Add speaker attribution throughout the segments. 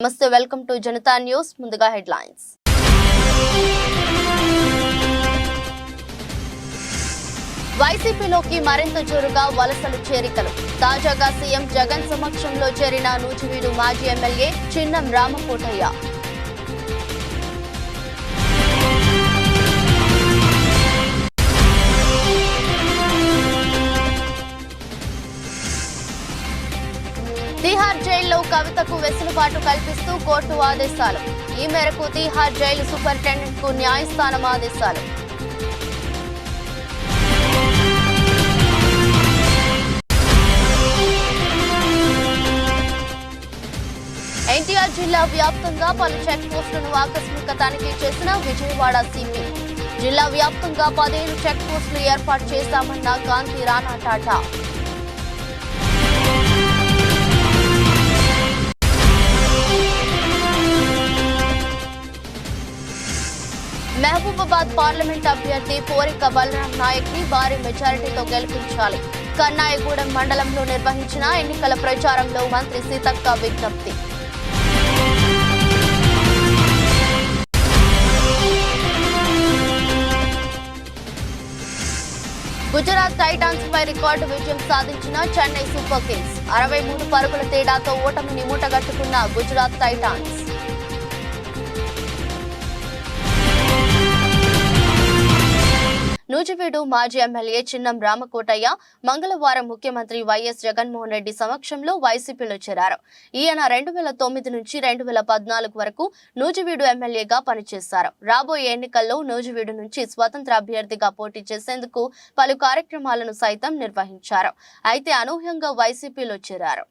Speaker 1: నమస్తే, welcome to Janata news. ముందుగా headlines. వైసీపీలోకి మరింత జోరుగా వలసలు చేరికలు. తాజాగా సీఎం జగన్ సమక్షంలో చేరిన నూజివీడు మాజీ ఎమ్మెల్యే చిన్నం రామకోటయ్య. తిహార్ జైల్లో కవితకు వెసులుబాటు కల్పిస్తూ కోర్టు ఆదేశాలు. ఈ మేరకు తిహార్ జైలు సూపరింటెండెంట్ కు న్యాయస్థానం ఆదేశాలు. ఎన్టీఆర్ జిల్లా వ్యాప్తంగా పలు చెక్ పోస్టులను ఆకస్మిక తనిఖీ చేసిన విజయవాడ సిపి. జిల్లా వ్యాప్తంగా 15 చెక్ పోస్టులు ఏర్పాటు చేశామన్న కాంతి రాణా టాటా. మహబూబాబాద్ పార్లమెంట్ అభ్యర్థి పోరిక బలరాం నాయక్ ని భారీ మెజారిటీతో గెలిపించాలి. కన్నాయగూడెం మండలంలో నిర్వహించిన ఎన్నికల ప్రచారంలో మంత్రి సీతక్క విజ్ఞప్తి. గుజరాత్ టైటాన్స్ పై రికార్డు విజయం సాధించిన చెన్నై సూపర్ కింగ్స్. 63 పరుగుల తేడాతో ఓటమిని మూటగట్టుకున్న గుజరాత్ టైటాన్స్. నూజివీడు మాజీ ఎమ్మెల్యే చిన్నం రామకోటయ్య మంగళవారం ముఖ్యమంత్రి వైఎస్ జగన్మోహన్ రెడ్డి సమక్షంలో వైసీపీలో చేరారు. ఈయన 2009 నుంచి 2014 వరకు నూజివీడు ఎమ్మెల్యేగా పనిచేశారు. రాబోయే ఎన్నికల్లో నూజివీడు నుంచి స్వతంత్ర అభ్యర్థిగా పోటీ చేసేందుకు పలు కార్యక్రమాలను సైతం నిర్వహించారు. అయితే అనూహ్యంగా వైసీపీలో చేరారు.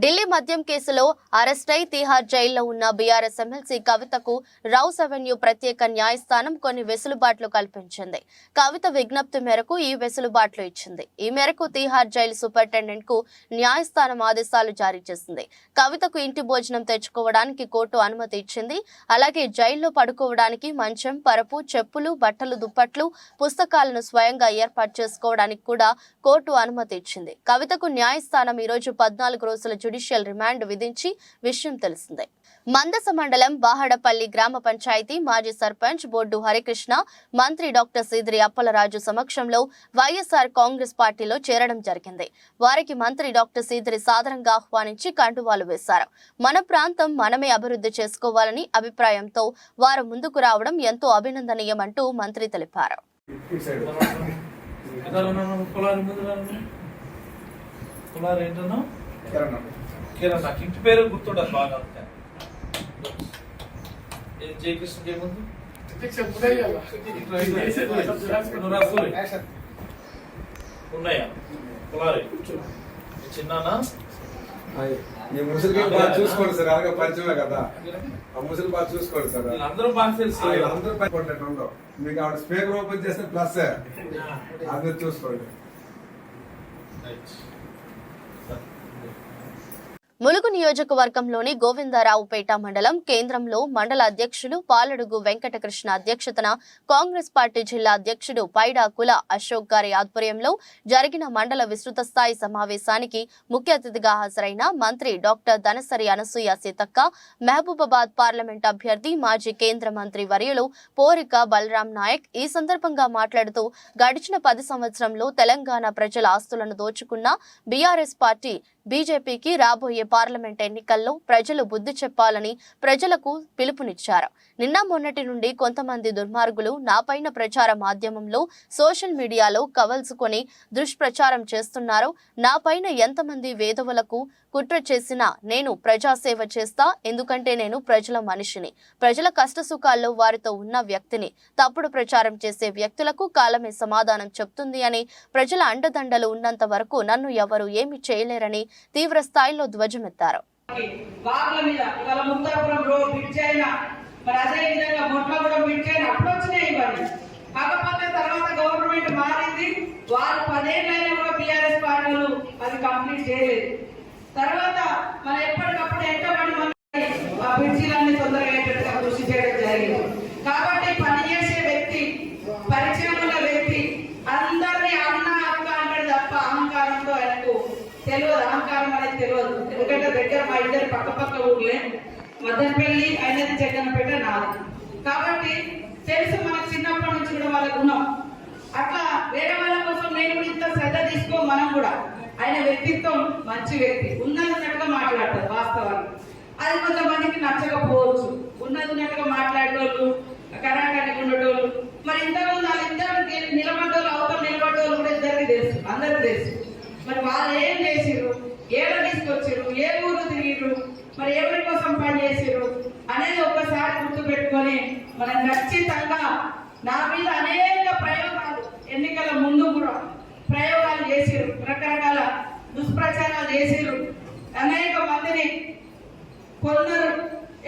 Speaker 1: ఢిల్లీ మద్యం కేసులో అరెస్టై తిహార్ జైల్లో ఉన్న బీఆర్ఎస్ ఎమ్మెల్సీ కవితకు రౌస్ అవెన్యూ ప్రత్యేక న్యాయస్థానం కొన్ని వెసులుబాట్లు కల్పించింది. కవిత విజ్ఞప్తి మేరకు ఈ వెసులుబాట్లు ఇచ్చింది. ఈ మేరకు తిహార్ జైలు సూపరింటెండెంట్ కు న్యాయస్థానం ఆదేశాలు జారీ చేసింది. కవితకు ఇంటి భోజనం తెచ్చుకోవడానికి కోర్టు అనుమతి ఇచ్చింది. అలాగే జైల్లో పడుకోవడానికి మంచం, పరుపు, చెప్పులు, బట్టలు, దుప్పట్లు, పుస్తకాలను స్వయంగా ఏర్పాటు చేసుకోవడానికి కూడా కోర్టు అనుమతి ఇచ్చింది. కవితకు న్యాయస్థానం ఈ రోజు 14 రోజుల జ్యుడిషియల్ రిమాండ్ విధించి విషయం తెలిసిందే. మందస మండలం బాహడపల్లి గ్రామ పంచాయతీ మాజీ సర్పంచ్ బొడ్డు హరికృష్ణ మంత్రి డాక్టర్ సీదిరి అప్పలరాజు సమక్షంలో వైఎస్ఆర్ కాంగ్రెస్ పార్టీలో చేరడం జరిగింది. వారికి మంత్రి డాక్టర్ సీదిరి సాదరంగా ఆహ్వానించి కండువాలు వేశారు. మన ప్రాంతం మనమే అభివృద్ధి చేసుకోవాలని అభిప్రాయంతో వారు ముందుకు రావడం ఎంతో అభినందనీయమంటూ మంత్రి తెలిపారు.
Speaker 2: నాకు ఇంటి పేరు గుర్తుండదు బాగా. జయకృష్ణ ఏముంది ఉన్నాయా కులారి చిన్నానా
Speaker 3: ముసలి బాగా చూసుకోండి సార్. అలాగే పరిచయమే కదా, ఆ ముసలి బాగా చూసుకోండి సార్.
Speaker 2: అందరూ బాగా తెలుసు,
Speaker 3: అందరూ ఉండవు. మీకు ఆవిడ స్పీకర్ ఓపెన్ చేస్తే ప్లస్ అందరూ చూసుకోండి.
Speaker 1: ములుగు నియోజకవర్గంలోని గోవిందరావుపేట మండలం కేంద్రంలో మండల అధ్యక్షులు పాలడుగు వెంకటకృష్ణ అధ్యక్షతన కాంగ్రెస్ పార్టీ జిల్లా అధ్యక్షుడు పైడా కుల అశోక్ గారి ఆధ్వర్యంలో జరిగిన మండల విస్తృత స్థాయి సమావేశానికి ముఖ్య అతిథిగా హాజరైన మంత్రి డాక్టర్ ధనసరి అనసూయ సీతక్క, మహబూబాబాద్ పార్లమెంట్ అభ్యర్థి మాజీ కేంద్ర మంత్రి వర్యులు పోరిక బలరాం నాయక్ ఈ సందర్భంగా మాట్లాడుతూ గడిచిన 10 సంవత్సరంలో తెలంగాణ ప్రజల ఆస్తులను దోచుకున్న బీఆర్ఎస్ పార్టీ బీజేపీకి రాబోయే పార్లమెంట్ ఎన్నికల్లో ప్రజలు బుద్ధి చెప్పాలని ప్రజలకు పిలుపునిచ్చారు. నిన్న మొన్నటి నుండి కొంతమంది దుర్మార్గులు నాపైన ప్రచార మాధ్యమంలో సోషల్ మీడియాలో కవల్సుకొని దుష్ప్రచారం చేస్తున్నారు. నాపైన ఎంతమంది వేధవులకు కుట్ర చేసినా నేను ప్రజాసేవ చేస్తా. ఎందుకంటే నేను ప్రజల మనిషిని, ప్రజల కష్టసుఖాల్లో వారితో ఉన్న వ్యక్తిని. తప్పుడు ప్రచారం చేసే వ్యక్తులకు కాలమే సమాధానం చెప్తుంది అని, ప్రజల అండదండలు ఉన్నంత వరకు నన్ను ఎవరు ఏమి చేయలేరని తీవ్ర స్థాయిలో ధ్వజమెత్తారు.
Speaker 4: కాకపోతే తర్వాత గవర్నమెంట్ మారింది. వారు 10 ఏళ్ళైనా కూడా బీఆర్ఎస్ పార్టీలు అది కంప్లీట్ చేయలేదు. తర్వాత మనం ఎప్పటికప్పుడు ఎంతమంది బ్రిడ్జీలన్నీ తొందరగా అయ్యేటట్టుగా కృషి చేయడం జరిగింది. కాబట్టి పనిచేసే వ్యక్తి, పరిచయం ఉన్న వ్యక్తి అందరినీ అన్న అక్క అంటాడు తప్ప తెలియదు, అహంకారం అనేది తెలియదు. ఎందుకంటే దగ్గర మా ఇద్దరు పక్క ఊర్లే, మదనపల్లి అయినది జగన్పేట నాది. కాబట్టి తెలుసు మనకు చిన్నప్పటి నుంచి కూడా వాళ్ళ గుణం. అట్లా వేరే వాళ్ళ కోసం నేను కూడా ఇంత శ్రద్ధ తీసుకో. మనం కూడా ఆయన వ్యక్తిత్వం మంచి వ్యక్తి, ఉన్నట్టుగా మాట్లాడతారు వాస్తవాన్ని. అది కొంతమందికి నచ్చకపోవచ్చు. ఉన్నట్టుగా మాట్లాడేటోళ్ళు, కరాకానికి ఉండేటోళ్ళు. మరి ఇంతకుముందు వాళ్ళిద్దరు నిలబడ్డోళ్ళు, అవతల నిలబడ్డోళ్ళు కూడా ఇద్దరికి తెలుసు, అందరికీ తెలుసు. మరి వాళ్ళు ఏం చేసిర్రు, ఏడ తీసుకొచ్చిర్రు, ఏ ఊరు తిరిగిర్రు, మరి ఎవరి కోసం పని చేసిర్రు అనేది ఒక్కసారి గుర్తు పెట్టుకొని మనం ఖచ్చితంగా నా మీద అనేక ప్రయోగాలు ఎన్నికల ముందు కూడా ప్రయోగాలు చేసిర్రు, రకరకాల దుష్ప్రచారాలు చేసిర్రు. అనేక మందిని కొందరు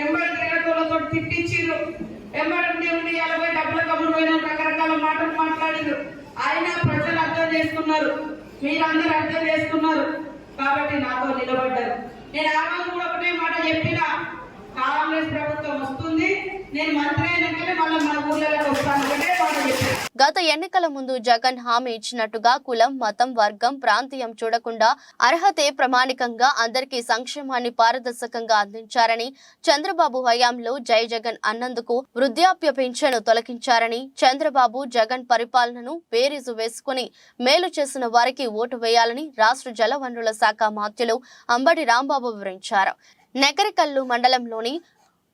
Speaker 4: ఎంబడి తిరగటోళ్ళతో తిట్టించిర్రు, ఎంబడి ఉండి 50 డబ్బుల కమ్ముడు పోయిన రకరకాల మాటలు మాట్లాడిర్రు. అయినా ప్రజలు అర్థం చేసుకున్నారు, మీరందరూ అర్థం చేసుకున్నారు కాబట్టి నాతో నిలబడ్డారు. నేను ఆ రోజు కూడా ఒకటే మాట చెప్పిన, కాంగ్రెస్ ప్రభుత్వం వస్తుంది, నేను మంత్రి అయినాకనే మళ్ళీ మన ఊళ్ళలోకి వస్తాను, ఒకటే మాట చెప్పాను.
Speaker 1: గత ఎన్నికల ముందు జగన్ హామీ ఇచ్చినట్టుగా కులం, మతం, వర్గం, ప్రాంతీయం చూడకుండా అర్హతే ప్రమాణికంగా అందరికీ సంక్షేమాన్ని పారదర్శకంగా అందించారని, చంద్రబాబు హయాంలో జై జగన్ అన్నందుకు వృద్ధాప్య పింఛను తొలగించారని, చంద్రబాబు జగన్ పరిపాలనను బేరీజు వేసుకుని మేలు చేసిన వారికి ఓటు వేయాలని రాష్ట్ర జలవనరుల శాఖ మంత్రులు అంబటి రాంబాబు వివరించారు. నెకరికల్లు మండలంలోని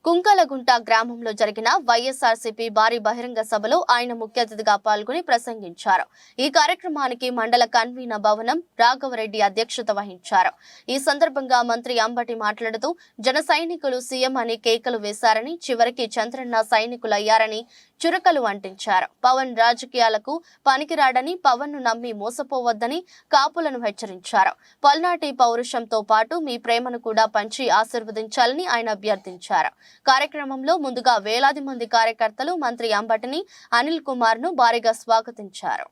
Speaker 1: కుంకలగుంట గ్రామంలో జరిగిన వైఎస్ఆర్సీపీ భారీ బహిరంగ సభలో ఆయన ముఖ్య అతిథిగా పాల్గొని ప్రసంగించారు. ఈ కార్యక్రమానికి మండల కన్వీనర్ భవనం రాఘవరెడ్డి అధ్యక్షత వహించారు. ఈ సందర్భంగా మంత్రి అంబటి మాట్లాడుతూ జన సైనికులు సీఎం అని కేకలు వేశారని, చివరికి చంద్రన్న సైనికులయ్యారని చురకలు అంటించారు. పవన్ రాజకీయాలకు పనికిరాడని, పవన్ ను నమ్మి మోసపోవద్దని కాపులను హెచ్చరించారు. పల్నాటి పౌరుషంతో పాటు మీ ప్రేమను కూడా పంచి ఆశీర్వదించాలని ఆయన అభ్యర్థించారు. కార్యక్రమంలో ముందుగా వేలాది మంది కార్యకర్తలు మంత్రి అంబటిని, అనిల్ కుమార్ ను భారీగా స్వాగతించారు.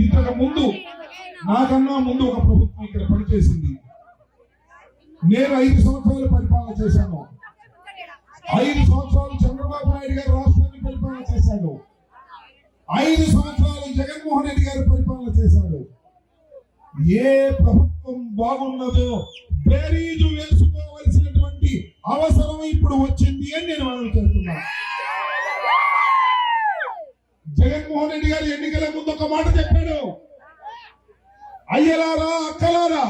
Speaker 5: ఇంతకు ముందు నాకన్నా ముందు ఒక ప్రభుత్వం ఇక్కడ పనిచేసింది. నేను 5 సంవత్సరాలు పరిపాలన చేశాను. 5 సంవత్సరాలు చంద్రబాబు నాయుడు గారు రాష్ట్రాన్ని పరిపాలన చేశాడు. 5 సంవత్సరాలు జగన్మోహన్ రెడ్డి గారు పరిపాలన చేశాడు. ఏ ప్రభుత్వం బాగున్నదో బేరీజు వేసుకోవలసినటువంటి అవసరం ఇప్పుడు వచ్చింది అని నేను మనం చేస్తున్నా. జగన్మోహన్ రెడ్డి గారు ఎన్నికల ముందు ఒక మాట చెప్పాడు, అయ్యలారా, అక్కలారా,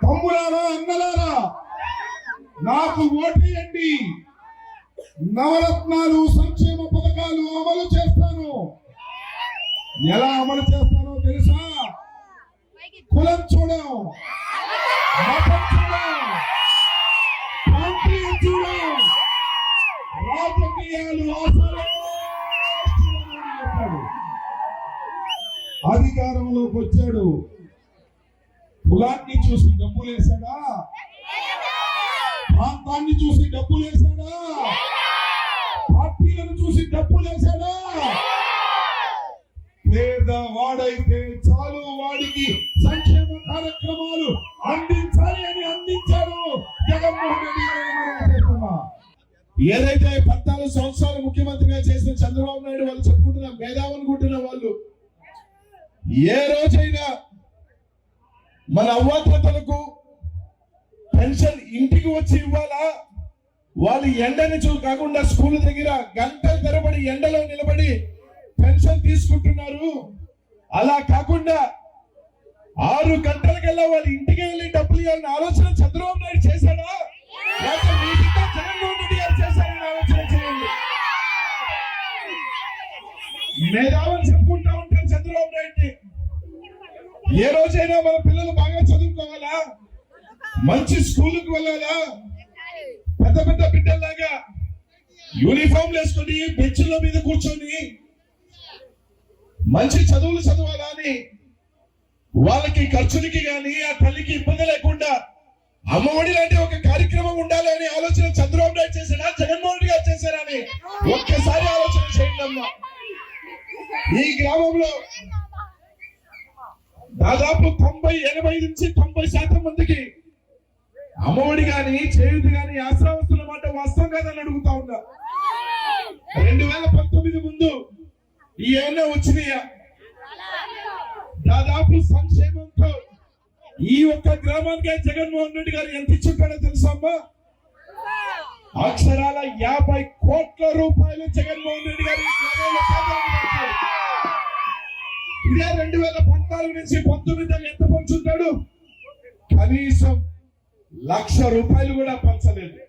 Speaker 5: తమ్ములారా, అన్నలారా, నాకు ఓటేయండి, నవరత్నాలు సంక్షేమ పథకాలు అమలు చేస్తాను. ఎలా అమలు చేస్తానో తెలుసా? కులం చూడం, మతం చూడం, ప్రాంతీయం చూడం, రాజకీయాలు ఆశలు అధికారంలోకి వచ్చాడు. కులాన్ని చూసి డబ్బులేసాడా? ప్రాంతాన్ని చూసి డబ్బులేసాడా? పార్టీలను చూసి డబ్బులేసాడా? పేదవాడైతే చాలు, వాడికి సంక్షేమ కార్యక్రమాలు అందించాలి అని అందించాడు జగన్మోహన్ రెడ్డి గారు. ఏదైతే 14 సంవత్సరాలు ముఖ్యమంత్రిగా చేసిన చంద్రబాబు నాయుడు వాళ్ళు చెప్పుకుంటున్న మేధావనుకుంటున్న వాళ్ళు ఏ రోజైనా మన అవ్వాతలకు పెన్షన్ ఇంటికి వచ్చి ఇవ్వాలా? వాళ్ళు ఎండని కాకుండా స్కూల్ దగ్గర గంటల తరబడి ఎండలో నిలబడి పెన్షన్ తీసుకుంటున్నారు. అలా కాకుండా 6 గంటలకల్లా వాళ్ళ ఇంటికి వెళ్ళి డబ్బులు ఇవ్వాలని ఆలోచన చంద్రబాబు నాయుడు చేశాడా? లేకపోతే మీటింగ్లో జగన్మోహన్ రెడ్డి గారు చేశారని ఆలోచన చేయండి. మేధావులు చెప్పుకుంటా ఉంటారు చంద్రబాబు నాయుడిని. ఏ రోజైనా మన పిల్లలు బాగా చదువుకోవాలా, మంచి స్కూల్కి వెళ్ళాలా, పెద్ద పెద్ద బిడ్డల్లాగా యూనిఫామ్ వేసుకొని బెంచ్ల మీద కూర్చొని మంచి చదువులు చదవాలా అని వాళ్ళకి ఖర్చులకి కానీ ఆ తల్లికి ఇబ్బంది లేకుండా అమ్మఒడి లాంటి ఒక కార్యక్రమం ఉండాలి అని ఆలోచన చంద్రబాబు నాయుడు చేశారా, జగన్మోహన్ రెడ్డి గారు చేశారా అని ఒక్కసారి ఆలోచన చేయండి అమ్మా. ఈ గ్రామంలో దాదాపు 80 నుంచి 90% మందికి అమ్మఒడి గాని, చేయూతి గాని, ఆశ్రావస్తుల మాట వాస్తవం కాదని అడుగుతా ఉన్నా. 2019 ముందు ఈ ఏమైనా వచ్చినాయా? దాదాపు సంక్షేమంతో ఈ ఒక్క గ్రామానికే జగన్మోహన్ రెడ్డి గారు ఎంత ఇచ్చుంటాడో తెలుసమ్మా? అక్షరాల 50 కోట్ల రూపాయలు జగన్మోహన్ రెడ్డి గారు ఈ గ్రామంలో పేదలకు ఇచ్చారు. ఇదే 2014 నుంచి 19 ఎంత పంచుంటాడు? కనీసం 1,00,000 రూపాయలు కూడా పంచలేదు.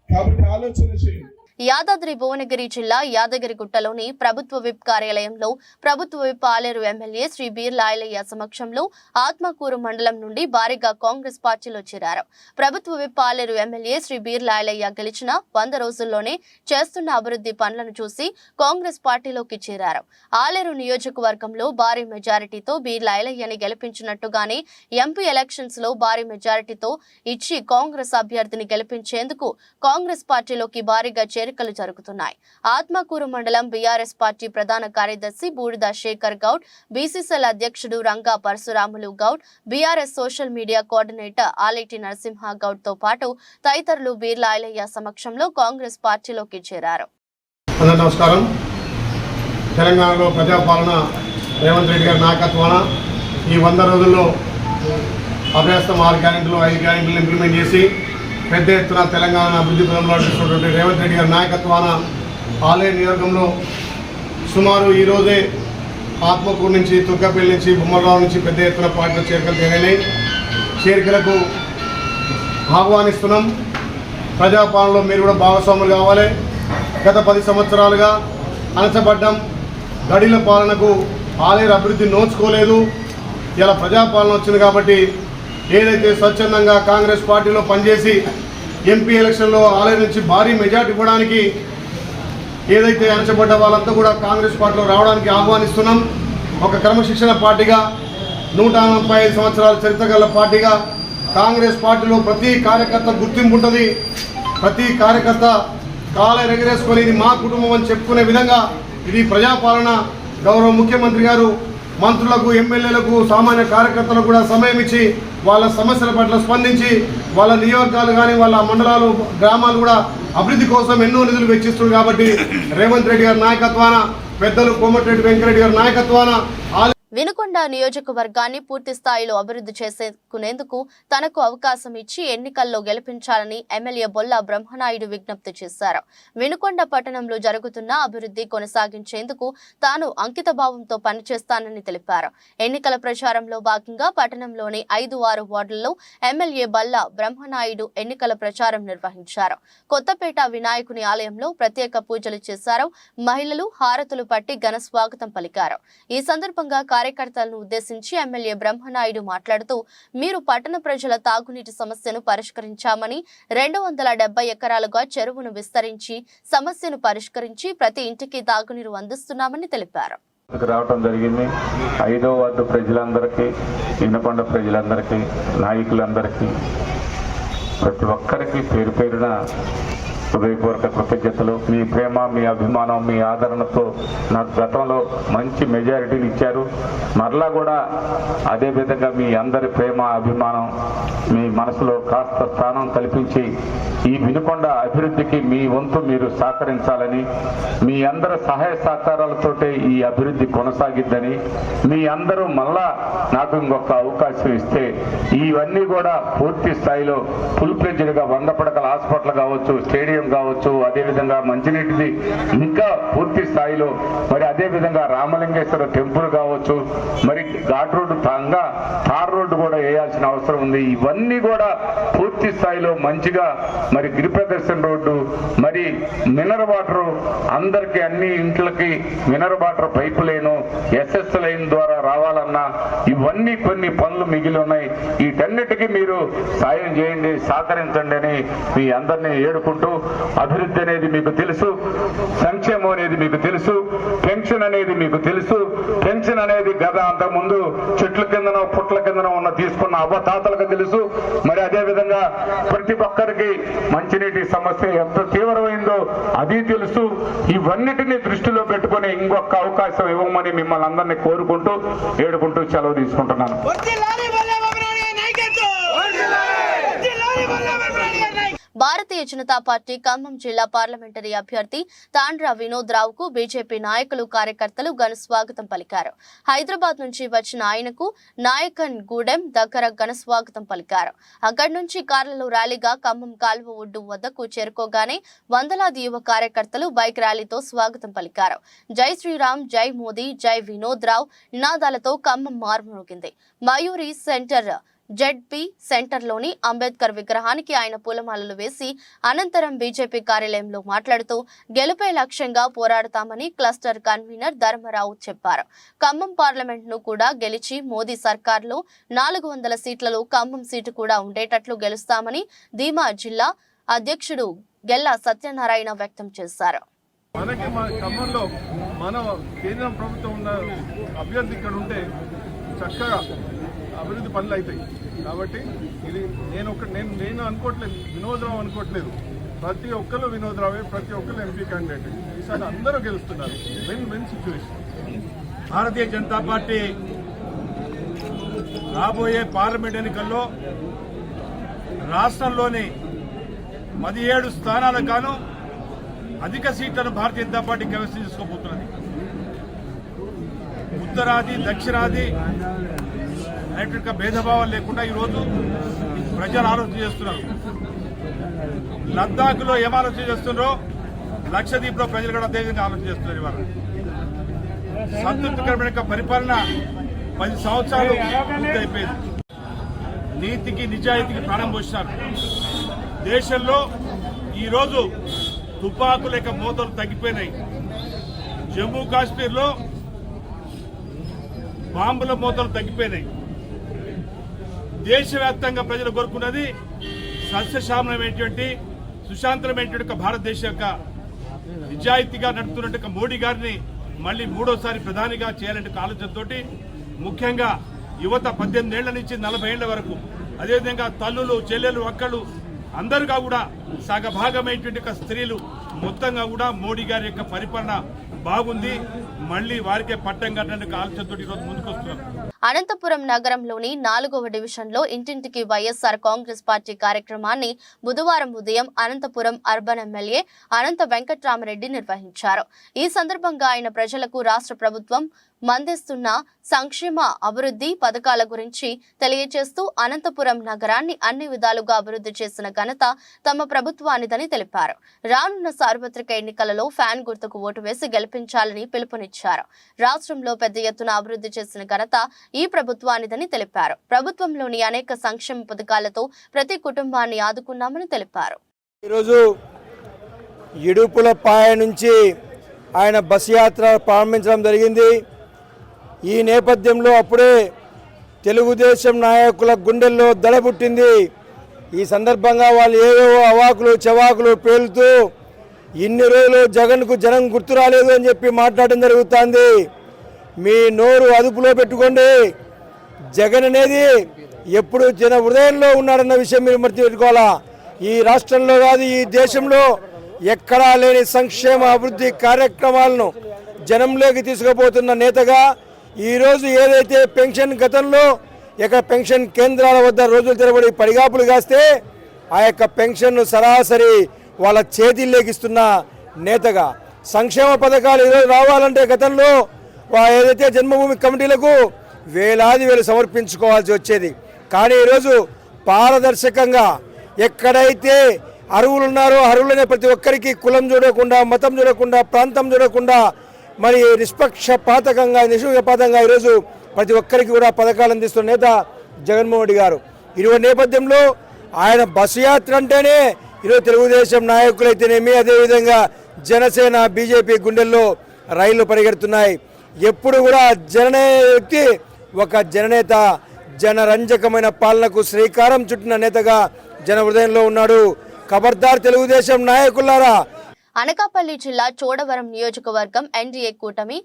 Speaker 5: కాబట్టి ఆలోచన చేయండి.
Speaker 1: యాదాద్రి భువనగిరి జిల్లా యాదగిరిగుట్టలోని ప్రభుత్వ విప్ కార్యాలయంలో ప్రభుత్వ విప్ ఆలేరు ఎమ్మెల్యే శ్రీ బీర్లా ఐలయ్య సమక్షంలో ఆత్మకూరు మండలం నుండి భారీగా కాంగ్రెస్ పార్టీలో చేరారు. ప్రభుత్వ విప్ ఆలేరు ఎమ్మెల్యే శ్రీ బీర్లా ఐలయ్య గెలిచిన 100 రోజుల్లోనే చేస్తున్న అభివృద్ధి పనులను చూసి కాంగ్రెస్ పార్టీలోకి చేరారు. ఆలేరు నియోజకవర్గంలో భారీ మెజారిటీతో బీర్లా ఐలయ్యని గెలిపించినట్టుగానే ఎంపీ ఎలక్షన్స్ లో భారీ మెజారిటీతో ఇచ్చి కాంగ్రెస్ అభ్యర్థిని గెలిపించేందుకు కాంగ్రెస్ పార్టీలోకి భారీగా చేరికలు జరుగుతున్నాయి. ఆత్మకూరు మండలం బీఆర్ఎస్ పార్టీ ప్రధాన కార్యదర్శి బూడిద శేఖర్ గౌడ్, బీసీసీఎల్ అధ్యక్షుడు Ranga Parasuramulu Goud, BRS social media coordinator Aleti Narasimha Goud తో పాటు తదితరులు బీర్లా ఐలయ్య సమక్షంలో కాంగ్రెస్ పార్టీలోకి చేరారు.
Speaker 6: నమస్కారం. తెలంగాణలో ప్రజాపాలన రేవంత్ రెడ్డి గారి నాయకత్వాన ఈ 100 రోజుల్లో అభ్యాసం 6 గ్యారెంటీలు 5 గ్యారెంటీలు ఇంప్లిమెంట్ చేసి పెద్ద ఎత్తున తెలంగాణ అభివృద్ధి పదంలో నడుస్తున్నటువంటి రేవంత్ రెడ్డి గారి నాయకత్వాన ఆలేరు నియోజకంలో సుమారు ఈరోజే ఆత్మకూరు నుంచి, తుర్కపల్లి నుంచి, బొమ్మలరావు నుంచి పెద్ద ఎత్తున పార్టీలో చేరికలు జరిగినాయి. చేరికలకు ఆహ్వానిస్తున్నాం. ప్రజాపాలనలో మీరు కూడా భాగస్వాములు కావాలి. గత 10 సంవత్సరాలుగా అణచబడ్డం, గడిల పాలనకు ఆలేరు అభివృద్ధి నోచుకోలేదు. ఇలా ప్రజాపాలన వచ్చింది కాబట్టి ఏదైతే స్వచ్ఛందంగా కాంగ్రెస్ పార్టీలో పనిచేసి ఎంపీ ఎలక్షన్లో ఆలయం నుంచి భారీ మెజార్టీ ఇవ్వడానికి ఏదైతే అణచబడ్డ వాళ్ళంతా కూడా కాంగ్రెస్ పార్టీలో రావడానికి ఆహ్వానిస్తున్నాం. ఒక క్రమశిక్షణ పార్టీగా 135 సంవత్సరాల చరిత్ర గల పార్టీగా కాంగ్రెస్ పార్టీలో ప్రతి కార్యకర్త గుర్తింపు ఉంటుంది. ప్రతి కార్యకర్త కాలే ఎగరేసుకొని ఇది మా కుటుంబం అని చెప్పుకునే విధంగా ఇది ప్రజాపాలన. గౌరవ ముఖ్యమంత్రి గారు మంత్రులకు, ఎమ్మెల్యేలకు, సామాన్య కార్యకర్తలకు కూడా సమయం ఇచ్చి వాళ్ళ సమస్యల పట్ల స్పందించి వాళ్ళ నియోజకాలు కానీ వాళ్ళ మండలాలు, గ్రామాలు కూడా అభివృద్ధి కోసం ఎన్నో నిధులు వెచ్చిస్తున్నారు. కాబట్టి రేవంత్ రెడ్డి గారి నాయకత్వాన, పెద్దలు కోమటిరెడ్డి వెంకరెడ్డి గారి నాయకత్వాన
Speaker 1: వినుకొండ నియోజకవర్గాన్ని పూర్తి స్థాయిలో అభివృద్ధి చేసుకునేందుకు తనకు అవకాశం ఇచ్చి ఎన్నికల్లో గెలిపించాలని ఎమ్మెల్యే బొల్ల బ్రహ్మనాయుడు విజ్ఞప్తి చేశారు. వినుకొండ పట్టణంలో జరుగుతున్న అభివృద్ధి కొనసాగించేందుకు తాను అంకితభావంతో పనిచేస్తానని తెలిపారు. ఎన్నికల ప్రచారంలో భాగంగా పట్టణంలోని 5-6 వార్డుల్లో ఎమ్మెల్యే బొల్ల బ్రహ్మనాయుడు ఎన్నికల ప్రచారం నిర్వహించారు. కొత్తపేట వినాయకుని ఆలయంలో ప్రత్యేక పూజలు చేశారు. మహిళలు హారతులు పట్టి ఘన స్వాగతం పలికారు. ఈ సందర్భంగా కార్యకర్తలను ఉద్దేశించి ఎమ్మెల్యే బ్రహ్మనాయుడు మాట్లాడుతూ, మీరు పట్టణ ప్రజల తాగునీటి సమస్యను పరిష్కరించామని 270 ఎకరాలుగా చెరువును విస్తరించి సమస్యను పరిష్కరించి ప్రతి ఇంటికి తాగునీరు అందిస్తున్నామని తెలిపారు.
Speaker 7: రావటం జరిగింది. 5వ వార్డు ప్రజలందరికీ, వినుకొండ ప్రజలందరికీ, నాయకులందరికీ, ప్రతి ఒక్కరికి పేరు పేరున హృదయపూర్వక కృతజ్ఞతలు. మీ ప్రేమ, మీ అభిమానం, మీ ఆదరణతో నాకు గతంలో మంచి మెజారిటీలు ఇచ్చారు. మరలా కూడా అదే విధంగా మీ అందరి ప్రేమ, అభిమానం మీ మనసులో కాస్త స్థానం కల్పించి ఈ వినుకొండ అభివృద్ధికి మీ వంతు మీరు సహకరించాలని, మీ అందరి సహాయ సహకారాలతోటే ఈ అభివృద్ధి కొనసాగిద్దని, మీ అందరూ మళ్ళా నాకు ఇంకొక అవకాశం ఇస్తే ఇవన్నీ కూడా పూర్తి స్థాయిలో ఫుల్ ఫ్లెడ్జ్డ్గా 100 పడకల హాస్పిటల్ కావచ్చు, స్టేడియం కావచ్చు, అదేవిధంగా మంచినీటిది ఇంకా పూర్తి స్థాయిలో, మరి అదేవిధంగా రామలింగేశ్వర టెంపుల్ కావచ్చు, మరి ఘాట్ రోడ్డు తార్ రోడ్డు కూడా వేయాల్సిన అవసరం ఉంది. ఇవన్నీ కూడా పూర్తి స్థాయిలో మంచిగా, మరి గిరి ప్రదర్శన రోడ్డు, మరి మినరల్ వాటర్ అందరికీ అన్ని ఇంట్లకి mineral water pipe line, SS line ద్వారా రావాలన్నా ఇవన్నీ కొన్ని పనులు మిగిలి ఉన్నాయి. వీటన్నిటికీ మీరు సాయం చేయండి, సహకరించండి అని మీ అందరినీ ఏడుకుంటూ, అభివృద్ధి అనేది మీకు తెలుసు, సంక్షేమం అనేది మీకు తెలుసు, పెన్షన్ అనేది మీకు తెలుసు. పెన్షన్ అనేది గత అంతకుముందు చెట్ల కిందనో పుట్ల కిందనో ఉన్న తీసుకున్న అవ్వతాతలకు తెలుసు. మరి అదేవిధంగా ప్రతి ఒక్కరికి మంచినీటి సమస్య ఎంత తీవ్రమైందో అది తెలుసు. ఇవన్నిటినీ దృష్టిలో పెట్టుకుని ఇంకొక అవకాశం ఇవ్వమని మిమ్మల్ని అందరినీ కోరుకుంటూ ఏడుకుంటూ సెలవు తీసుకుంటున్నాను.
Speaker 1: భారతీయ జనతా పార్టీ ఖమ్మం జిల్లా పార్లమెంటరీ అభ్యర్థి తాండ్ర వినోద్ రావుకు బీజేపీ నాయకులు కార్యకర్తలు ఘన స్వాగతం పలికారు. హైదరాబాద్ నుంచి వచ్చిన ఆయనకు నాయకన్ గూడెం దగ్గర ఘన స్వాగతం పలికారు. అక్కడి నుంచి కార్లలో ర్యాలీగా ఖమ్మం కాలువ ఒడ్డు వద్దకు చేరుకోగానే వందలాది యువ కార్యకర్తలు బైక్ ర్యాలీతో స్వాగతం పలికారు. జై శ్రీరామ్, జై మోదీ, జై వినోద్ రావు నినాదాలతో ఖమ్మం మారుమోగింది. మయూరి సెంటర్ జెడ్పీ సెంటర్లోని అంబేద్కర్ విగ్రహానికి ఆయన పూలమాలలు వేసి అనంతరం బీజేపీ కార్యాలయంలో మాట్లాడుతూ గెలుపే లక్ష్యంగా పోరాడతామని క్లస్టర్ కన్వీనర్ ధర్మరావు చెప్పారు. ఖమ్మం పార్లమెంట్ ను కూడా గెలిచి మోదీ సర్కార్లో 400 సీట్లలో ఖమ్మం సీటు కూడా ఉండేటట్లు గెలుస్తామని ధీమా జిల్లా అధ్యక్షుడు గెల్లా సత్యనారాయణ వ్యక్తం చేశారు.
Speaker 8: మనకి ఖమ్మంలో మన కేంద్ర ప్రభుత్వం ఉన్న అభ్యర్థి ఇక్కడ ఉంటే చక్కగా అభివృద్ధి పనులు అవుతాయి. కాబట్టి ఇది నేను అనుకోవట్లేదు, వినోదరావు అనుకోవట్లేదు. ప్రతి ఒక్కరు వినోదరావే, ప్రతి ఒక్కరు ఎంపీ క్యాండిడేట్. ఈసారి అందరూ గెలుస్తున్నారు. Win situation.
Speaker 9: భారతీయ జనతా పార్టీ రాబోయే పార్లమెంట్ ఎన్నికల్లో రాష్ట్రంలోని 17 స్థానాలకు గాను అధిక సీట్లను భారతీయ జనతా పార్టీ కైవసం చేసుకోబోతున్నది. ఉత్తరాది దక్షిణాది అనేటువంటి భేదభావం లేకుండా ఈరోజు ప్రజలు ఆలోచన చేస్తున్నారు. లద్దాఖ్లో ఏం ఆలోచన చేస్తున్నారో లక్షద్వీప్లో ప్రజలు కూడా అదే విధంగా ఆలోచన చేస్తున్నారు. ఇవాళ సంతృప్తికరమైన పరిపాలన 10 సంవత్సరాలు పూర్తయిపోయింది. నీతికి నిజాయితీకి ప్రాణం పోసినారు. దేశంలో ఈరోజు తుపాకుల యొక్క మోతలు తగ్గిపోయినాయి. జమ్మూ కాశ్మీర్లో బాంబుల మోతలు తగ్గిపోయినాయి. దేశవ్యాప్తంగా ప్రజలు కోరుకున్నది సస్యశ్యామలమైనటువంటి సుశాంతమైనటువంటి భారతదేశం యొక్క నిజాయితీగా నడుపుతున్నట్టు మోడీ గారిని మళ్లీ 3వసారి ప్రధానిగా చేయాలంటే ఆలోచనతోటి ముఖ్యంగా యువత 18 ఏళ్ల నుంచి 40 ఏళ్ల వరకు, అదేవిధంగా తల్లులు, చెల్లెలు, అక్కలు అందరుగా కూడా సగభాగమైనటువంటి స్త్రీలు మొత్తంగా కూడా మోడీ గారి యొక్క పరిపాలన బాగుంది, మళ్లీ వారికే పట్టం కట్టడానికి ఆలోచనతో ఈరోజు ముందుకొస్తున్నారు.
Speaker 1: అనంతపురం నగరంలోని 4వ డివిజన్లో ఇంటింటికి వైఎస్ఆర్ కాంగ్రెస్ పార్టీ కార్యక్రమాన్ని బుధవారం ఉదయం అనంతపురం అర్బన్ ఎమ్మెల్యే అనంత వెంకట్రామరెడ్డి నిర్వహించారు. ఈ సందర్భంగా ఆయన ప్రజలకు రాష్ట్ర ప్రభుత్వం మందిస్తున్న సంక్షేమ అభివృద్ధి పథకాల గురించి తెలియజేస్తూ అనంతపురం నగరాన్ని అన్ని విధాలుగా అభివృద్ధి చేసిన ఘనత తమ ప్రభుత్వానిదని తెలిపారు. రానున్న సార్వత్రిక ఎన్నికలలో ఫ్యాన్ గుర్తుకు ఓటు వేసి గెలిపించాలని పిలుపునిచ్చారు. రాష్ట్రంలో పెద్ద ఎత్తున అభివృద్ధి చేసిన ఘనత ఈ ప్రభుత్వానిదని తెలిపారు. ప్రభుత్వంలోని అనేక సంక్షేమ పథకాలతో ప్రతి కుటుంబాన్ని ఆదుకున్నామని తెలిపారు.
Speaker 10: ఈరోజు ఇడుపులపాయ నుంచి ఆయన బస్ యాత్ర ప్రారంభించడం జరిగింది. ఈ నేపథ్యంలో అప్పుడే తెలుగుదేశం నాయకుల గుండెల్లో దడబుట్టింది. ఈ సందర్భంగా వాళ్ళు ఏవేవో అవాకులు చెవాకులు పేలుతూ ఇన్ని రోజులు జగన్కు జనం గుర్తు రాలేదు అని చెప్పి మాట్లాడడం జరుగుతుంది. మీ నోరు అదుపులో పెట్టుకోండి. జగన్ అనేది ఎప్పుడు జన హృదయంలో ఉన్నాడన్న విషయం మీరు మర్చిపెట్టుకోవాలా. ఈ రాష్ట్రంలో కాదు, ఈ దేశంలో ఎక్కడా లేని సంక్షేమ అభివృద్ధి కార్యక్రమాలను జనంలోకి తీసుకుపోతున్న నేతగా ఈరోజు ఏదైతే పెన్షన్ గతంలో ఇక పెన్షన్ కేంద్రాల వద్ద రోజులు తరబడి పడిగాపులు కాస్తే ఆ యొక్క పెన్షన్ను సరాసరి వాళ్ళ చేతిల్లోకి ఇస్తున్న నేతగా సంక్షేమ పథకాలు ఈరోజు రావాలంటే గతంలో ఏదైతే జన్మభూమి కమిటీలకు వేలాది వేలు సమర్పించుకోవాల్సి వచ్చేది. కానీ ఈరోజు పారదర్శకంగా ఎక్కడైతే అర్హులు ఉన్నారో అర్హులనే ప్రతి ఒక్కరికి కులం చూడకుండా, మతం చూడకుండా, ప్రాంతం చూడకుండా మరి నిష్పక్షపాతకంగా నిష్పక్షపాతంగా ఈరోజు ప్రతి ఒక్కరికి కూడా పథకాలు అందిస్తున్న నేత జగన్మోహన్ రెడ్డి గారు. ఇటువంటి నేపథ్యంలో ఆయన బస్సు యాత్ర అంటేనే ఈరోజు తెలుగుదేశం నాయకులైతేనేమి, అదేవిధంగా జనసేన బీజేపీ గుండెల్లో రైళ్లు పరిగెడుతున్నాయి. ఎప్పుడు కూడా వ్యక్తి ఒక జననేత, జనరంజకమైన పాలనకు శ్రీకారం చుట్టిన నేతగా జన హృదయంలో ఉన్నాడు. ఖబర్దార్ తెలుగుదేశం నాయకులారా.
Speaker 1: అనకాపల్లి జిల్లా చోడవరం నియోజకవర్గం ఎన్డీఏ కూటమి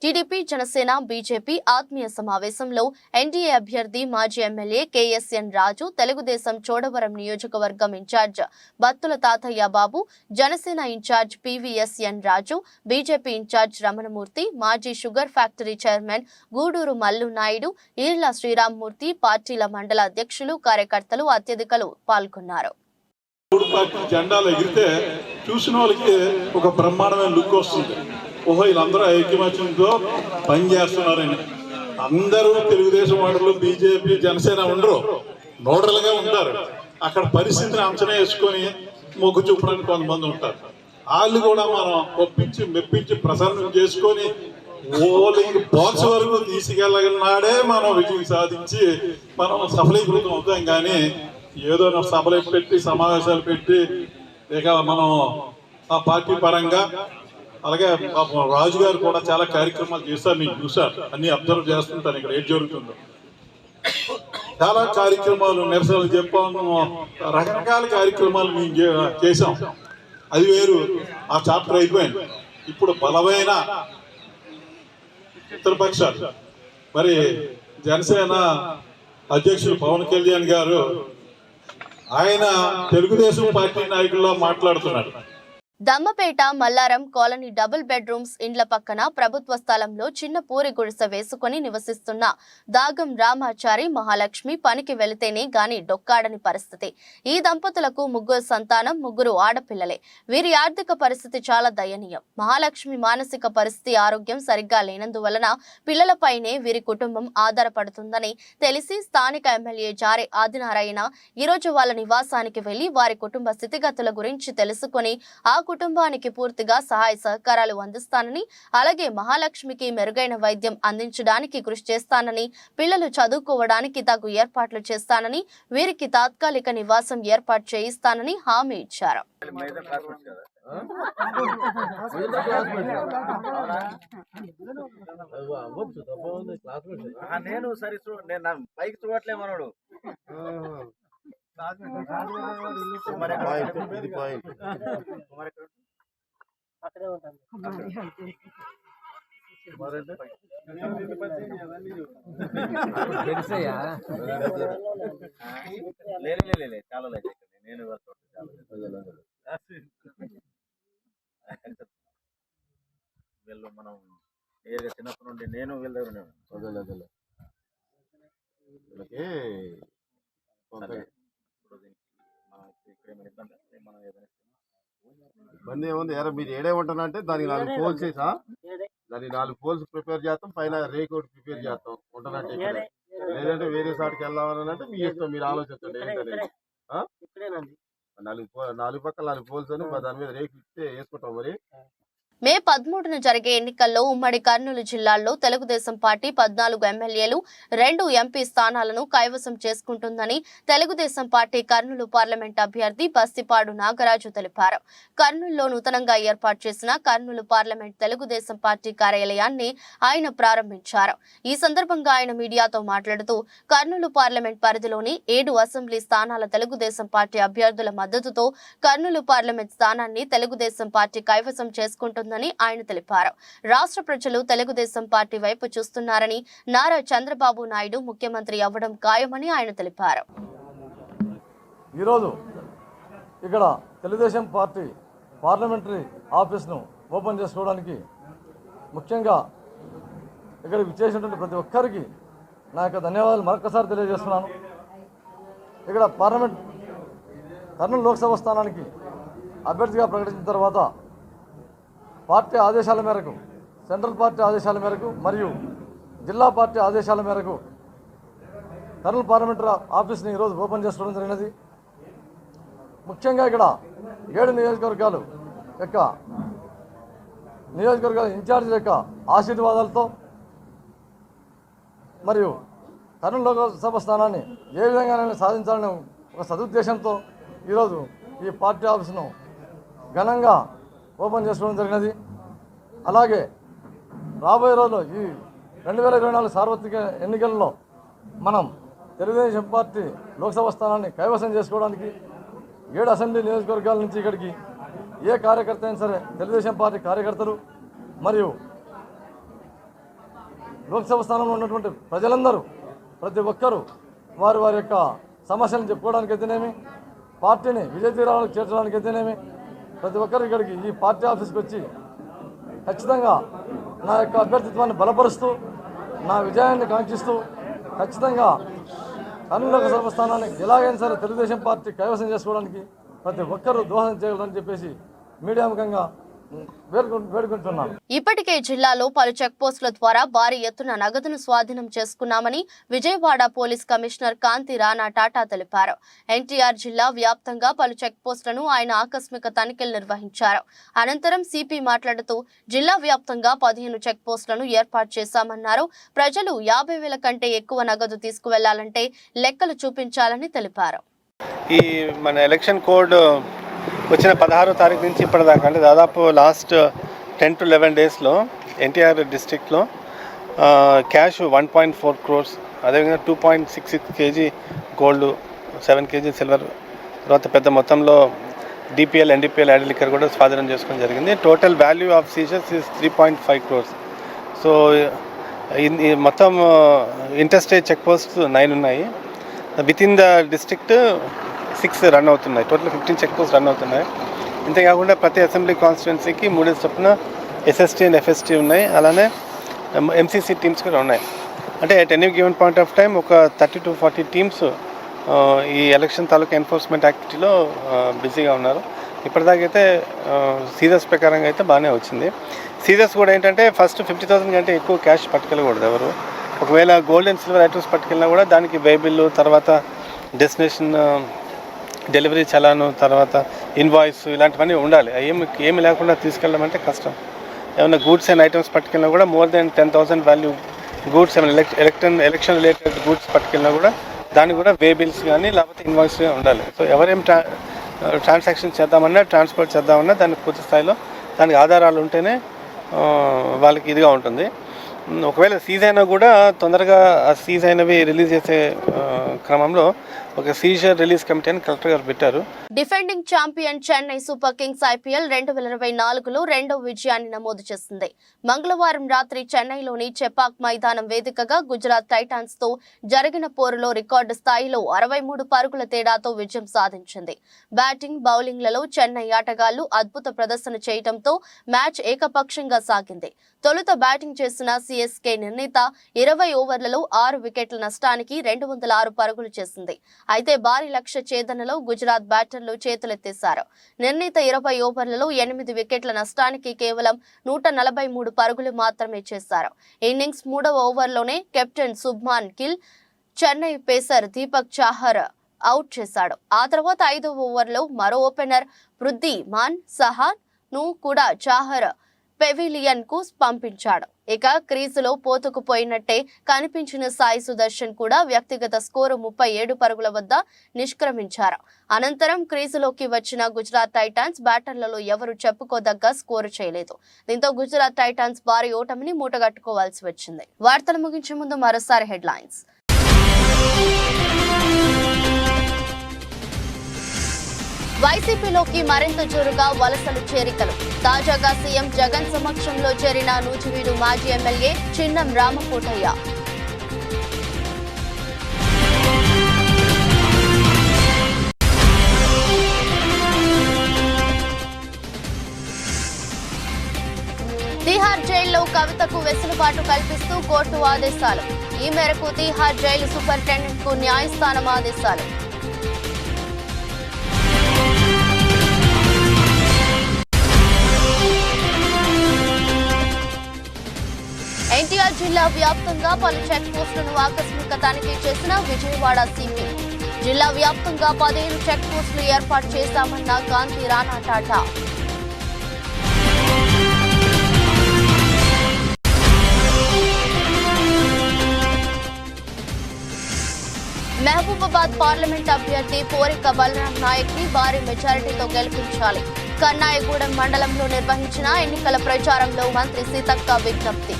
Speaker 1: టీడీపీ, జనసేన, బీజేపీ ఆత్మీయ సమావేశంలో ఎన్డీఏ అభ్యర్థి మాజీ ఎమ్మెల్యే కేఎస్ఎన్ రాజు, తెలుగుదేశం చోడవరం నియోజకవర్గం in-charge Battula Tatayya Babu, Janasena in-charge PVSN Raju, BJP in-charge Ramanamurthy, మాజీ sugar factory chairman Guduru Mallu Naidu, Eerla Sriramamurthy, పార్టీల మండల అధ్యక్షులు, కార్యకర్తలు అత్యధికులు పాల్గొన్నారు.
Speaker 5: 3 పార్టీ జెండాలు ఎగిరితే చూసిన వాళ్ళకి ఒక బ్రహ్మాండమైన లుక్ వస్తుంది. ఓహో, వీళ్ళందరూ ఐక్యమత్యంతో పనిచేస్తున్నారని. అందరూ తెలుగుదేశం వాళ్ళు, బీజేపీ, జనసేన ఉండరు, నోడల్గా ఉంటారు. అక్కడ పరిస్థితిని అంచనా వేసుకొని మొగ్గు చూపడానికి కొంతమంది ఉంటారు. వాళ్ళు కూడా మనం ఒప్పించి మెప్పించి ప్రసన్నం చేసుకొని ఓలింగ్ బాక్స్ వరకు తీసుకెళ్ళగలనాడే మనం విజయం సాధించి మనం సఫలీకృతం అవుతాం. కానీ ఏదో సభలు పెట్టి సమావేశాలు పెట్టి ఇక మనం ఆ పార్టీ పరంగా, అలాగే రాజు గారు కూడా చాలా కార్యక్రమాలు చేశారు. నేను చూశాను, అన్ని అబ్జర్వ్ చేస్తుంటాను ఇక్కడ ఏం జరుగుతుందో. చాలా కార్యక్రమాలు, నిరసనలు చెప్పాము, రకరకాల కార్యక్రమాలు మేము చేసాం. అది వేరు, ఆ చాప్టర్ అయిపోయింది. ఇప్పుడు బలమైన ఇతరపక్షాలు, మరి జనసేన అధ్యక్షులు పవన్ కళ్యాణ్ గారు ఆయన తెలుగుదేశం పార్టీ నాయకుల్లో మాట్లాడుతున్నారు.
Speaker 1: Dammapeta Mallaram colony double bedrooms ఇండ్ల పక్కన ప్రభుత్వ స్థలంలో చిన్న పూరి గుడిసె వేసుకుని నివసిస్తున్న దాగం రామాచారి మహాలక్ష్మి పనికి వెళితేనే గాని డొక్కాడని పరిస్థితి. ఈ దంపతులకు 3 సంతానం, 3 ఆడపిల్లలే. వీరి ఆర్థిక పరిస్థితి చాలా దయనీయం. మహాలక్ష్మి మానసిక పరిస్థితి, ఆరోగ్యం సరిగ్గా లేనందువలన పిల్లలపైనే వీరి కుటుంబం ఆధారపడుతుందని తెలిసి స్థానిక ఎమ్మెల్యే జారే ఆదినారాయణ ఈరోజు వాళ్ళ నివాసానికి వెళ్లి వారి కుటుంబ స్థితిగతుల గురించి తెలుసుకుని ఆ కుటుంబానికి పూర్తిగా సహాయ సహకారాలు అందిస్తానని, అలాగే మహాలక్ష్మికి మెరుగైన వైద్యం అందించడానికి కృషి చేస్తానని, పిల్లలు చదువుకోవడానికి తగు ఏర్పాట్లు చేస్తానని, వీరికి తాత్కాలిక నివాసం ఏర్పాటు చేయిస్తానని హామీ ఇచ్చారు.
Speaker 11: వీళ్ళు మనం నేరుగా చిన్నప్పటి నుండి నేను వీళ్ళ దగ్గర
Speaker 6: ఇబ్బంది ఏముంది? ఎరా మీరు ఏడే ఉంటానంటే దానికి 4 పోల్స్ వేసా, దానికి 4 పోల్స్ ప్రిపేర్ చేస్తాం, పైన రేక్ ఒకటి ప్రిపేర్ చేస్తాం ఉంటానంటే. లేదంటే వేరే సాటికి వెళ్దామని అంటే మీ ఇష్టం, మీరు ఆలోచించండి ఏంటనేది. 4 పక్కల 4 పోల్స్ అని దాని మీద రేకు ఇస్తే వేసుకుంటాం. మరి
Speaker 1: మే 13న జరిగే ఎన్నికల్లో ఉమ్మడి కర్నూలు జిల్లాలో తెలుగుదేశం పార్టీ 14 ఎమ్మెల్యేలు, 2 ఎంపీ స్థానాలను కైవసం చేసుకుంటుందని తెలుగుదేశం పార్టీ కర్నూలు పార్లమెంట్ అభ్యర్థి బస్తిపాడు నాగరాజు తెలిపారు. కర్నూలులో నూతనంగా ఏర్పాటు చేసిన కర్నూలు పార్లమెంట్ తెలుగుదేశం పార్టీ కార్యాలయాన్ని ఆయన ప్రారంభించారు. ఈ సందర్భంగా ఆయన మీడియాతో మాట్లాడుతూ కర్నూలు పార్లమెంట్ పరిధిలోని 7 అసెంబ్లీ స్థానాల తెలుగుదేశం పార్టీ అభ్యర్థుల మద్దతుతో కర్నూలు పార్లమెంట్ స్థానాన్ని తెలుగుదేశం పార్టీ కైవసం చేసుకుంటుంది ఆయన తెలిపారు. రాష్ట్ర ప్రజలు తెలుగుదేశం పార్టీ వైపు చూస్తున్నారని, నారా చంద్రబాబు నాయుడు ముఖ్యమంత్రి అవ్వడం ఖాయమని ఆయన తెలిపారు.
Speaker 10: ఈరోజు ఇక్కడ తెలుగుదేశం పార్టీ పార్లమెంటరీ ఆఫీస్ను ఓపెన్ చేసుకోవడానికి ముఖ్యంగా ఇక్కడ విచ్చేసినటువంటి ప్రతి ఒక్కరికి నా యొక్క ధన్యవాదాలు మరొకసారి తెలియజేస్తున్నాను. ఇక్కడ పార్లమెంట్ కర్నూలు లోక్సభ స్థానానికి అభ్యర్థిగా ప్రకటించిన తర్వాత పార్టీ ఆదేశాల మేరకు, సెంట్రల్ పార్టీ ఆదేశాల మేరకు మరియు జిల్లా పార్టీ ఆదేశాల మేరకు కర్నూలు పార్లమెంటరీ ఆఫీస్ని ఈరోజు ఓపెన్ చేసుకోవడం జరిగినది. ముఖ్యంగా ఇక్కడ 7 నియోజకవర్గాల ఇన్ఛార్జీల యొక్క ఆశీర్వాదాలతో మరియు కర్నూలు లోక్సభ స్థానాన్ని ఏ విధంగానైనా సాధించాలనే ఒక సదుద్దేశంతో ఈరోజు ఈ పార్టీ ఆఫీసును ఘనంగా ఓపెన్ చేసుకోవడం జరిగినది. అలాగే రాబోయే రోజుల్లో ఈ 2024 సార్వత్రిక ఎన్నికల్లో మనం తెలుగుదేశం పార్టీ లోక్సభ స్థానాన్ని కైవసం చేసుకోవడానికి 7 అసెంబ్లీ నియోజకవర్గాల నుంచి ఇక్కడికి ఏ కార్యకర్త అయినా సరే తెలుగుదేశం పార్టీ కార్యకర్తలు మరియు లోక్సభ స్థానంలో ఉన్నటువంటి ప్రజలందరూ ప్రతి ఒక్కరూ వారి యొక్క సమస్యలను చెప్పుకోవడానికి అయితేనేమి, పార్టీని విజయ తీరాలకు చేర్చడానికి అయితేనేమి ప్రతి ఒక్కరు ఇక్కడికి ఈ పార్టీ ఆఫీస్కి వచ్చి ఖచ్చితంగా నా యొక్క అభ్యర్థిత్వాన్ని బలపరుస్తూ, నా విజయాన్ని కాంక్షిస్తూ ఖచ్చితంగా కర్నూలు లోక్సభ స్థానాన్ని ఎలాగైనా సరే తెలుగుదేశం పార్టీ కైవసం చేసుకోవడానికి ప్రతి ఒక్కరూ దోహదం చేయగలరని చెప్పేసి మీడియా ముఖంగా వేడుకుంటున్నాను.
Speaker 1: ఇప్పటికే జిల్లాలో పలు చెక్ పోస్టుల ద్వారా భారీ ఎత్తున నగదును స్వాధీనం చేసుకున్నామని విజయవాడ పోలీస్ కమిషనర్ కాంతి రాణా టాటా తెలిపారు. ఎన్టీఆర్ జిల్లా వ్యాప్తంగా పలు చెక్ పోస్టులను ఆయన ఆకస్మిక తనిఖీలు నిర్వహించారు. అనంతరం సిపి మాట్లాడుతూ జిల్లా వ్యాప్తంగా 15 చెక్ పోస్టులను ఏర్పాటు చేశామన్నారు. ప్రజలు 50,000 కంటే ఎక్కువ నగదు తీసుకువెళ్లాలంటే లెక్కలు చూపించాలని తెలిపారు.
Speaker 12: ఈ మన ఎలక్షన్ కోడ్ వచ్చిన 16వ తారీఖు నుంచి ఇప్పటిదాకా అంటే దాదాపు లాస్ట్ 10 to 11 డేస్లో ఎన్టీఆర్ డిస్ట్రిక్ట్లో క్యాష్ 1.4 crores, అదేవిధంగా 2.66 kg గోల్డ్, 7 kg సిల్వర్, తర్వాత పెద్ద మొత్తంలో డిపిఎల్, ఎన్డిపిఎల్, యాడ్ లిక్కర్ కూడా స్వాధీనం చేసుకోవడం జరిగింది. Total value of seizures is 3.5 crores. So మొత్తం ఇంటర్స్టేట్ చెక్ పోస్ట్ 9 ఉన్నాయి. Within the district 6 run అవుతున్నాయి. టోటల్ 15 చెక్ పోస్ట్ రన్ అవుతున్నాయి. ఇంతేకాకుండా ప్రతి అసెంబ్లీ కాన్స్టిట్యున్సీకి 3 చొప్పున ఎస్ఎస్టీ అండ్ ఎఫ్ఎస్టీ ఉన్నాయి. అలానే ఎంసీసీ టీమ్స్ కూడా ఉన్నాయి. అంటే at any given point of time ఒక 30 to 40 టీమ్స్ ఈ ఎలక్షన్ తాలూకా ఎన్ఫోర్స్మెంట్ యాక్టివిటీలో బిజీగా ఉన్నారు. ఇప్పటిదాకైతే సీజర్స్ ప్రకారంగా అయితే బాగానే వచ్చింది. సీజర్స్ కూడా ఏంటంటే ఫస్ట్ 50,000 కంటే ఎక్కువ క్యాష్ పట్టుకెళ్ళకూడదు ఎవరు. ఒకవేళ గోల్డ్ అండ్ సిల్వర్ ఐటమ్స్ పట్టుకెళ్ళినా కూడా దానికి వే బిల్లు, తర్వాత డెస్టినేషన్ డెలివరీ చలాను, తర్వాత ఇన్వాయిస్, ఇలాంటివన్నీ ఉండాలి. ఏమి లేకుండా తీసుకెళ్ళడం అంటే కష్టం. ఏమైనా గూడ్స్ అండ్ ఐటమ్స్ పట్టుకెళ్ళినా కూడా మోర్ దెన్ 10,000 వాల్యూ గూడ్స్, ఏమైనా ఎలక్షన్ రిలేటెడ్ గూడ్స్ పట్టుకెళ్ళినా కూడా దానికి కూడా వే బిల్స్ కానీ లేకపోతే ఇన్వాయిస్ ఉండాలి. సో ఎవరేం ట్రాన్సాక్షన్ చేద్దామన్నా, ట్రాన్స్పోర్ట్ చేద్దామన్నా దానికి పూర్తి స్థాయిలో దానికి ఆధారాలు ఉంటేనే వాళ్ళకి ఇదిగా ఉంటుంది. ఒకవేళ సీజ్ అయినా కూడా తొందరగా ఆ సీజ్ అయినవి రిలీజ్ చేసే క్రమంలో ఒక సీజర్ రిలీజ్ కమిటీ అని కలెక్టర్ గారు పెట్టారు.
Speaker 1: Defending champion Chennai Super Kings IPL 2024లో రెండో విజయాన్ని నమోదు చేసింది. మంగళవారం రాత్రి చెన్నైలోని చెపాక్ మైదానం వేదికగా గుజరాత్ టైటాన్స్ తో జరిగిన పోరులో రికార్డు స్థాయిలో 63 పరుగుల తేడాతో విజయం సాధించింది. బ్యాటింగ్, బౌలింగ్లలో చెన్నై ఆటగాళ్లు అద్భుత ప్రదర్శన చేయడంతో మ్యాచ్ ఏకపక్షంగా సాగింది. తొలుత బ్యాటింగ్ చేసిన సిఎస్కే నిర్ణీత 20 ఓవర్లలో 6 వికెట్ల నష్టానికి 206 పరుగులు చేసింది. అయితే భారీ లక్ష్య ఛేదనలో గుజరాత్ బ్యాటర్లు చేతులెత్తేశారు. నిర్ణీత 20 ఓవర్లలో 8 వికెట్ల నష్టానికి కేవలం 143 పరుగులు మాత్రమే చేశారు. ఇన్నింగ్స్ 3వ ఓవర్లోనే captain Shubman Gill Chennai pacer Deepak Chahar out చేశాడు. ఆ తర్వాత 5వ ఓవర్లో మరో ఓపెనర్ వృద్ధిమాన్ సహా ను కూడా చాహర్ పెవిలియన్ కు పంపించాడు. ఇక క్రీజులో పోతుకుపోయినట్టే కనిపించిన సాయి సుదర్శన్ కూడా వ్యక్తిగత స్కోరు 37 పరుగుల వద్ద నిష్క్రమించారు. అనంతరం క్రీజులోకి వచ్చిన గుజరాత్ టైటాన్స్ బ్యాటర్లలో ఎవరు చెప్పుకోదగ్గ స్కోరు చేయలేదు. దీంతో గుజరాత్ టైటాన్స్ భారీ ఓటమిని మూటగట్టుకోవాల్సి వచ్చింది. వార్తలు ముగించే ముందు మరోసారి హెడ్లైన్స్. వైసీపీలోకి మరింత జోరుగా వలసలు చేరికలు. తాజాగా సీఎం జగన్ సమక్షంలో చేరిన నూజివీడు మాజీ ఎమ్మెల్యే చిన్నం రామకోటయ్య. తిహార్ జైల్లో కవితకు వెసులుబాటు కల్పిస్తూ కోర్టు ఆదేశాలు. ఈ మేరకు తిహార్ జైలు సూపరింటెండెంట్ కు న్యాయస్థానం ఆదేశాలు. ఎన్టీఆర్ జిల్లా వ్యాప్తంగా పలు చెక్ పోస్టులను ఆకస్మిక తనిఖీ చేసిన విజయవాడ సిపి. జిల్లా వ్యాప్తంగా 15 చెక్ పోస్టులు ఏర్పాటు చేశామన్న కాంతి రాణా టాటా. మహబూబాబాద్ పార్లమెంట్ అభ్యర్థి పోరిక బలరాం నాయక్ ని భారీ మెజారిటీతో గెలిపించాలి. కన్నాయగూడెం మండలంలో నిర్వహించిన ఎన్నికల ప్రచారంలో మంత్రి సీతక్క విజ్ఞప్తి.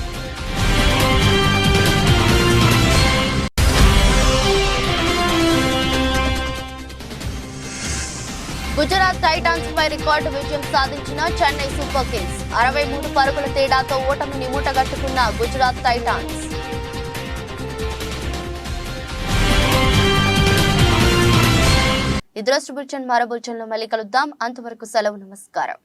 Speaker 1: గుజరాత్ టైటాన్స్ పై రికార్డు విజయం సాధించిన చెన్నై సూపర్ కింగ్స్. 63 పరుగుల తేడాతో ఓటమిని మూటగట్టుకున్న గుజరాత్ టైటాన్స్. ఈ దృష్టి బులెటిన్ మరో బులెటిన్లో మళ్ళీ కలుద్దాం. అంతవరకు సెలవు, నమస్కారం.